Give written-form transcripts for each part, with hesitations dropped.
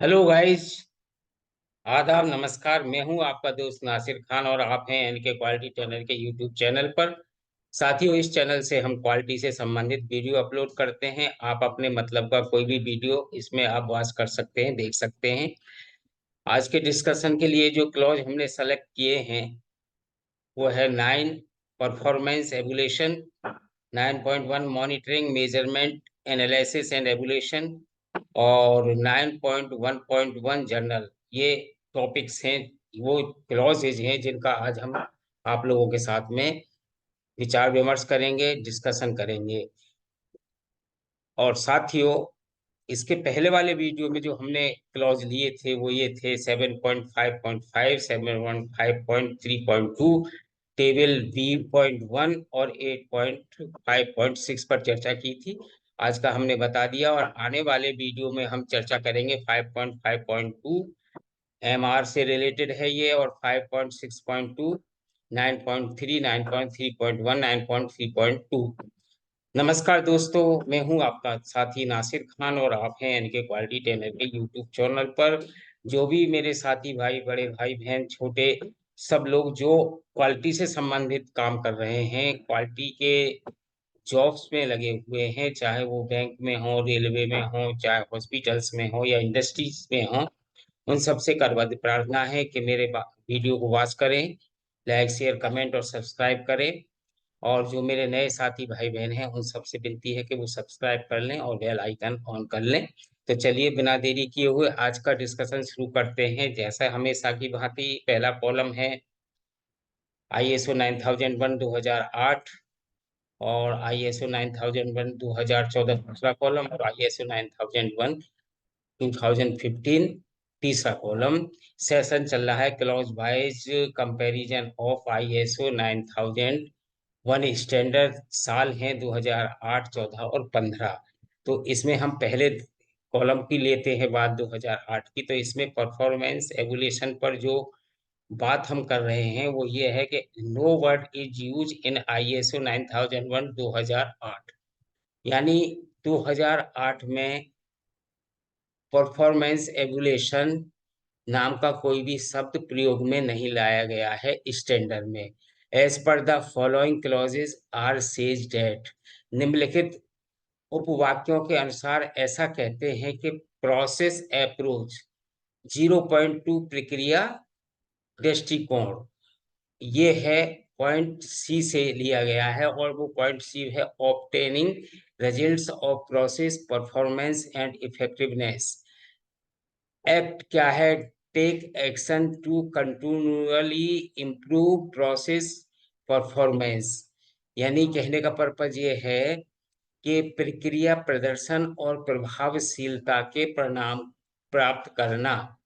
Hello guys. आदाब, नमस्कार। मैं हूं आपका दोस्त नासिर खान और आप हैं एनके क्वालिटी चैनल के यूट्यूब चैनल पर। साथियों, इस चैनल से हम क्वालिटी से संबंधित वीडियो अपलोड करते हैं। आप अपने मतलब का कोई भी वीडियो इसमें आप वॉच कर सकते हैं, देख सकते हैं। आज के डिस्कशन के लिए जो क्लॉज हमने सेलेक्ट किए हैं वो है 9 performance evaluation, 9.1 monitoring measurement analysis and evaluation और 9.1.1 जर्नल। ये टॉपिक्स हैं, वो क्लॉजेज हैं जिनका आज हम आप लोगों के साथ में विचार विमर्श करेंगे, डिस्कशन करेंगे। और साथियों, इसके पहले वाले वीडियो में जो हमने क्लॉज लिए थे वो ये थे 7.5.5, 7.5.3.2, टेबल B.1 और 8.5.6 पर चर्चा की थी। आज का हमने बता दिया और आने वाले वीडियो में हम चर्चा करेंगे 5.5.2। MR से रिलेटेड है ये, और 5.6.2, 9.3, 9.3.1, 9.3.2। नमस्कार दोस्तों, मैं हूं आपका साथी नासिर खान और आप हैं इनके क्वालिटी चैनल के यूट्यूब चैनल पर। जो भी मेरे साथी भाई, बड़े भाई बहन, छोटे सब लोग जो क्वालिटी से संबंधित काम कर रहे हैं, क्वालिटी के जॉब्स में लगे हुए हैं, चाहे वो बैंक में हो, रेलवे में हो, चाहे हॉस्पिटल्स में हो या इंडस्ट्रीज में हो, उन सबसे करबद्ध प्रार्थना है कि मेरे वीडियो को वॉच करें, लाइक शेयर कमेंट और सब्सक्राइब करें। और जो मेरे नए साथी भाई बहन हैं उन सबसे विनती है कि वो सब्सक्राइब कर लें और बेल आइकन ऑन कर लें। तो चलिए, बिना देरी किए हुए आज का डिस्कशन शुरू करते हैं। जैसा हमेशा की भांति पहला कॉलम है ISO 9001 2008, और ISO 9001 2014 दूसरा कॉलम, और ISO 9001 2015 तीसरा कॉलम। सेशन चल रहा है clause wise comparison of ISO 9001 standard. साल हैं 2008, 14 और 15। तो इसमें हम पहले कॉलम की लेते हैं बात 2008 की। तो इसमें परफॉर्मेंस एवुलेशन पर जो बात हम कर रहे हैं वो ये है कि no word is use in ISO 9001 2008। यानी 2008 में परफॉर्मेंस एवुलेशन नाम का कोई भी शब्द प्रयोग में नहीं लाया गया है स्टैंडर्ड में। As per the following clauses are says that, निम्नलिखित उपवाक्यों के अनुसार ऐसा कहते हैं कि प्रोसेस अप्रोच 0.2 प्रक्रिया दृष्टिकोण, ये है पॉइंट सी से लिया गया है, और वो पॉइंट सी है obtaining results of process performance and effectiveness. Act क्या है? Take action to continually improve process performance. यानी कहने का पर्पज ये है कि प्रक्रिया प्रदर्शन और प्रभावशीलता के परिणाम प्राप्त करना।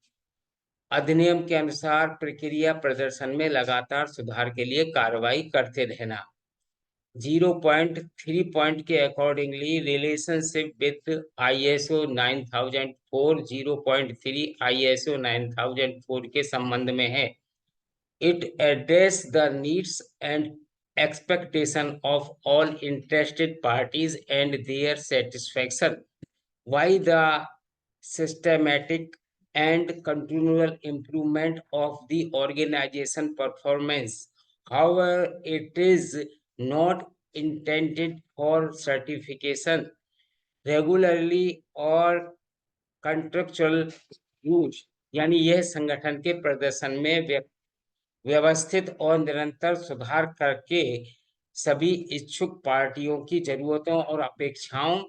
अधिनियम के अनुसार प्रक्रिया प्रदर्शन में लगातार सुधार के लिए कार्रवाई करते रहना। 0.3 पॉइंट के accordingly relationship with ISO 9004, 0.3 ISO 9004 के संबंध में है। It address the needs and expectation of all interested parties and their satisfaction why the systematic and continual improvement of the organization performance. However, it is not intended for certification regularly or contractual use। यानी यह संगठन के प्रदर्शन में व्यवस्थित और निरंतर सुधार करके सभी इच्छुक पार्टियों की जरूरतों और अपेक्षाओं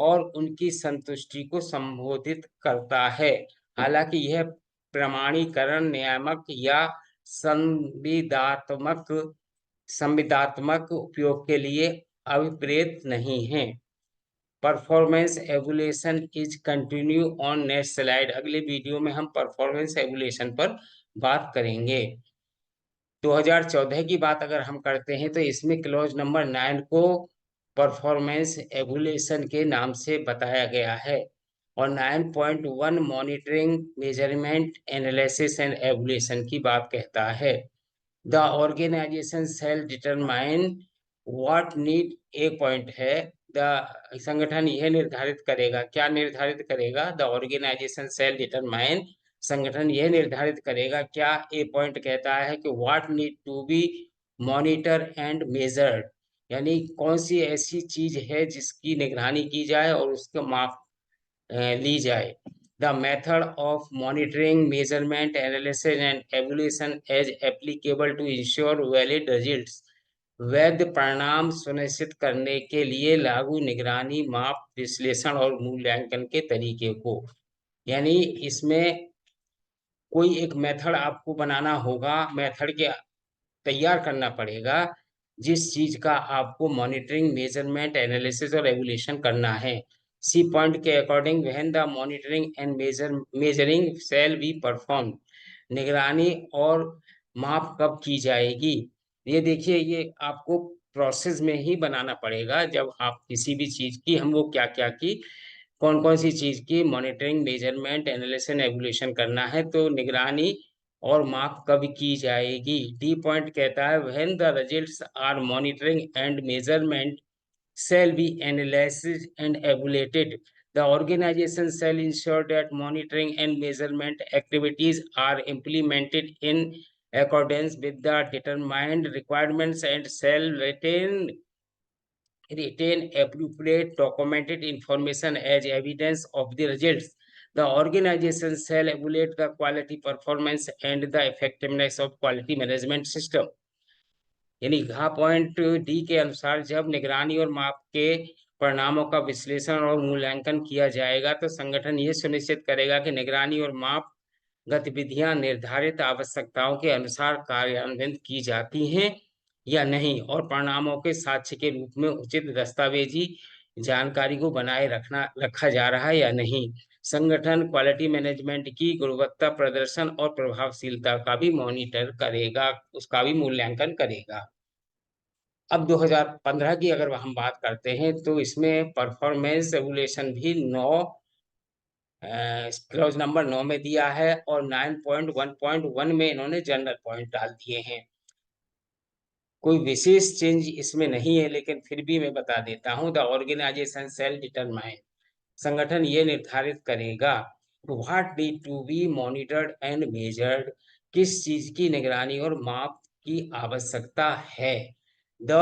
और उनकी संतुष्टि को संबोधित करता है। हालांकि यह प्रमाणीकरण नियामक या संविदात्मक संविदात्मक उपयोग के लिए अभिप्रेत नहीं है। Performance evaluation is continue on next slide. अगले वीडियो में हम परफॉर्मेंस एवुलेशन पर बात करेंगे। 2014 की बात अगर हम करते हैं तो इसमें क्लॉज नंबर 9 को परफॉर्मेंस एवुलेशन के नाम से बताया गया है, और 9.1 monitoring measurement analysis and evaluation की बात कहता है। The organisation shall determine what need एक पॉइंट है, द संगठन यह निर्धारित करेगा, क्या निर्धारित करेगा, द ऑर्गेनाइजेशन सेल डिटरमाइन, संगठन यह निर्धारित करेगा, क्या ए पॉइंट कहता है कि what need to be monitor and measured, यानी कौन सी ऐसी चीज है जिसकी निगरानी की जाए और उसका माप ली जाए। The method of monitoring measurement analysis and evaluation as applicable to ensure valid results, वैध परिणाम सुनिश्चित करने के लिए लागू निगरानी, माप, विश्लेषण और मूल्यांकन के तरीके को, यानी इसमें कोई एक मेथड आपको बनाना होगा, मेथड के तैयार करना पड़ेगा जिस चीज का आपको मॉनिटरिंग, मेजरमेंट, एनालिसिस और रेगुलेशन करना है। सी पॉइंट के according when the monitoring and measuring shall be perform, निगरानी और माप कब की जाएगी। ये देखिए, ये आपको प्रोसेस में ही बनाना पड़ेगा। जब आप किसी भी चीज की, हम वो क्या क्या की, कौन कौन सी चीज की मॉनिटरिंग, मेजरमेंट, एनालिसिस, एवल्यूशन करना है, तो निगरानी और माप कब की जाएगी। डी पॉइंट कहता है when the results are monitoring and measurement shall be analyzed and evaluated. The organization shall ensure that monitoring and measurement activities are implemented in accordance with the determined requirements and shall retain appropriate documented information as evidence of the results. The organization shall evaluate the quality, performance, and the effectiveness of quality management system. यानी घा point D के अनुसार जब निगरानी और माप के परिणामों का विश्लेषण और मूल्यांकन किया जाएगा तो संगठन ये सुनिश्चित करेगा कि निगरानी और माप गतिविधियां निर्धारित आवश्यकताओं के अनुसार कार्यान्वित की जाती हैं या नहीं, और परिणामों के साक्ष्य के रूप में उचित दस्तावेजी जानकारी को बनाए रखा जा रहा है या नहीं। संगठन क्वालिटी मैनेजमेंट की गुणवत्ता, प्रदर्शन और प्रभावशीलता का भी मॉनिटर करेगा, उसका भी मूल्यांकन करेगा। अब 2015 की अगर हम बात करते हैं तो इसमें परफॉर्मेंस रेगुलेशन भी 9 क्लॉज नंबर 9 में दिया है और 9.1.1 में इन्होंने जनरल पॉइंट डाल दिए हैं। कोई विशेष चेंज इसमें नहीं है, लेकिन फिर भी मैं बता देता हूं। द ऑर्गेनाइजेशन सेल डिटरमाइन, संगठन ये निर्धारित करेगा what need to be monitored and measured, किस चीज की निगरानी और माप की आवश्यकता है। The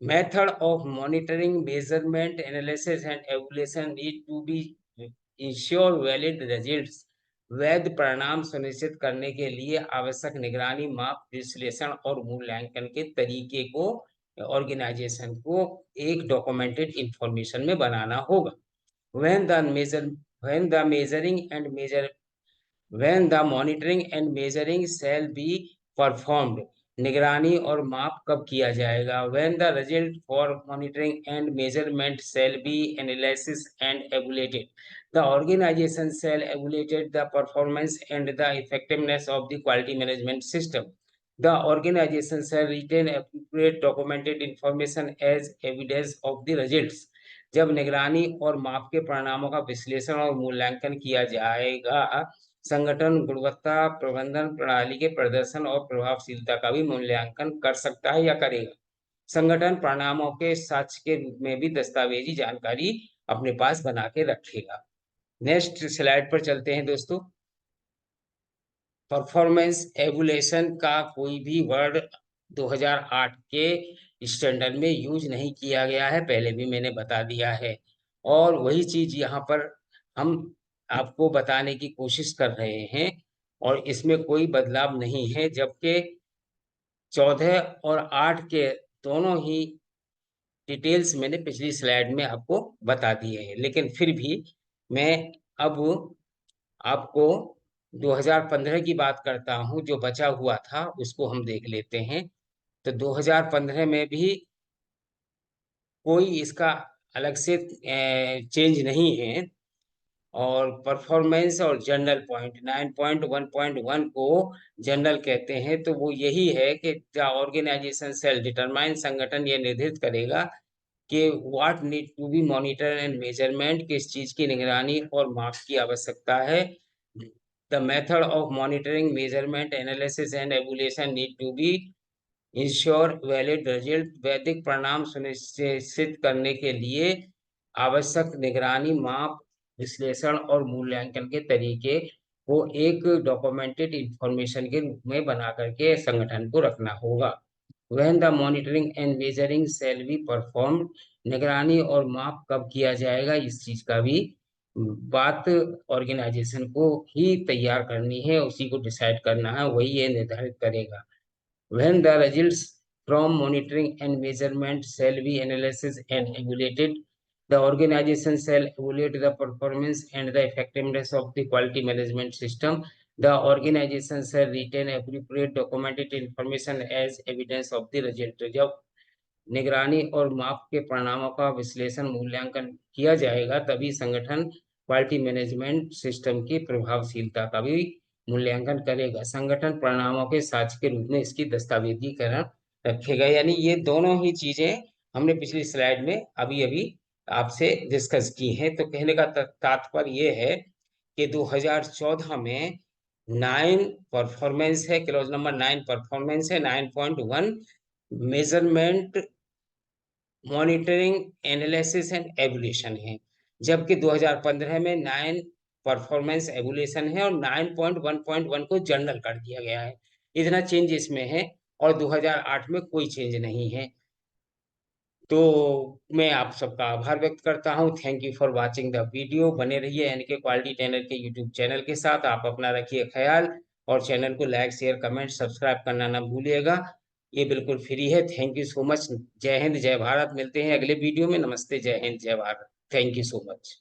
method of monitoring, measurement, analysis and evaluation need to be ensure valid results, वैध परिणाम सुनिश्चित करने के लिए आवश्यक निगरानी, माप, विश्लेषण और मूल्यांकन के तरीके को ऑर्गेनाइजेशन को एक डॉक्यूमेंटेड इंफॉर्मेशन में बनाना होगा। when the measure when the measuring and measure when the monitoring and measuring shall be performed, निगरानी और माप कब किया जाएगा। when the result for monitoring and measurement shall be analysis and evaluated, the organization shall evaluate the performance and the effectiveness of the quality management system. The organization shall retain appropriate documented information as evidence of the results. जब निगरानी और माप के परिणामों का विश्लेषण और मूल्यांकन किया जाएगा, संगठन गुणवत्ता प्रबंधन प्रणाली के प्रदर्शन और प्रभावशीलता का भी मूल्यांकन कर सकता है या करेगा। संगठन परिणामों के साक्ष्य के रूप में भी दस्तावेजी जानकारी अपने पास बना के रखेगा। नेक्स्ट स्लाइड पर चलते हैं दोस्तों। परफॉर्मेंस एवुलेशन का कोई भी वर्ड 2008 के स्टैंडर्ड में यूज नहीं किया गया है, पहले भी मैंने बता दिया है, और वही चीज यहाँ पर हम आपको बताने की कोशिश कर रहे हैं, और इसमें कोई बदलाव नहीं है, जबकि 14 और 8 के दोनों ही डिटेल्स मैंने पिछली स्लाइड में आपको बता दिए हैं। लेकिन फिर भी मैं अब आपको 2015 की बात करता हूं, जो बचा हुआ था उसको हम देख लेते हैं। तो 2015 में भी कोई इसका अलग से चेंज नहीं है, और परफॉर्मेंस और जनरल पॉइंट 9.1.1 को जनरल कहते हैं, तो वो यही है कि द ऑर्गेनाइजेशन सेल डिटरमाइन, संगठन ये निर्धारित करेगा कि what need to be monitor and measurement, किस चीज की निगरानी और माप की आवश्यकता है। The method of monitoring, measurement, analysis and evaluation need to be ensure valid result, वैदिक परिणाम सुनिश्चित करने के लिए आवश्यक निगरानी, माप, विश्लेषण और मूल्यांकन के तरीके को एक डॉक्यूमेंटेड इंफॉर्मेशन के रूप में बना करके संगठन को रखना होगा। when the monitoring and measuring shall be performed, निगरानी और माप कब किया जाएगा, इस चीज का भी बात ऑर्गेनाइजेशन को ही तैयार करनी है, उसी को डिसाइड करना है, वही ये निर्धारित करेगा। when the results from monitoring and measurement shall be analyzed and evaluated, the organization shall evaluate the performance and the effectiveness of the quality management system. The organization shall retain appropriate documented information as evidence of the result. जब निगरानी और माप के परिणामों का विश्लेषण मूल्यांकन किया जाएगा, तभी संगठन क्वालिटी मैनेजमेंट सिस्टम की प्रभावशीलता का भी मूल्यांकन करेगा। संगठन परिणामों के साक्ष्य के रूप में इसकी दस्तावेजीकरण रखेगा। यानी ये दोनों ही चीजें हमने पिछली स्लाइड में अभी अभी आपसे डिस्कस की हैं। तो कहने का तात्पर्य ये है कि 2014 में 9 परफॉर्मेंस है, क्लॉज नंबर 9 परफॉर्मेंस है, 9.1 measurement, monitoring, analysis and evolution है। जबकि 2015 में 9 परफॉर्मेंस एवोल्यूशन है और 9.1.1 को जर्नल कर दिया गया है। इतना चेंज इसमें है और 2008 में कोई चेंज नहीं है। तो मैं आप सबका आभार व्यक्त करता हूं। Thank you for watching the video. बने रहिए एनके क्वालिटी ट्रेनर के यूट्यूब चैनल के साथ। आप अपना रखिए ख्याल और चैनल को लाइक, शेयर, कमेंट, सब्सक्राइब करना ना भूलिएगा। ये बिल्कुल फ्री है। Thank you so much. जय हिंद, जय भारत। मिलते हैं अगले वीडियो में। नमस्ते, जय हिंद, जय Bharat. Thank you so much.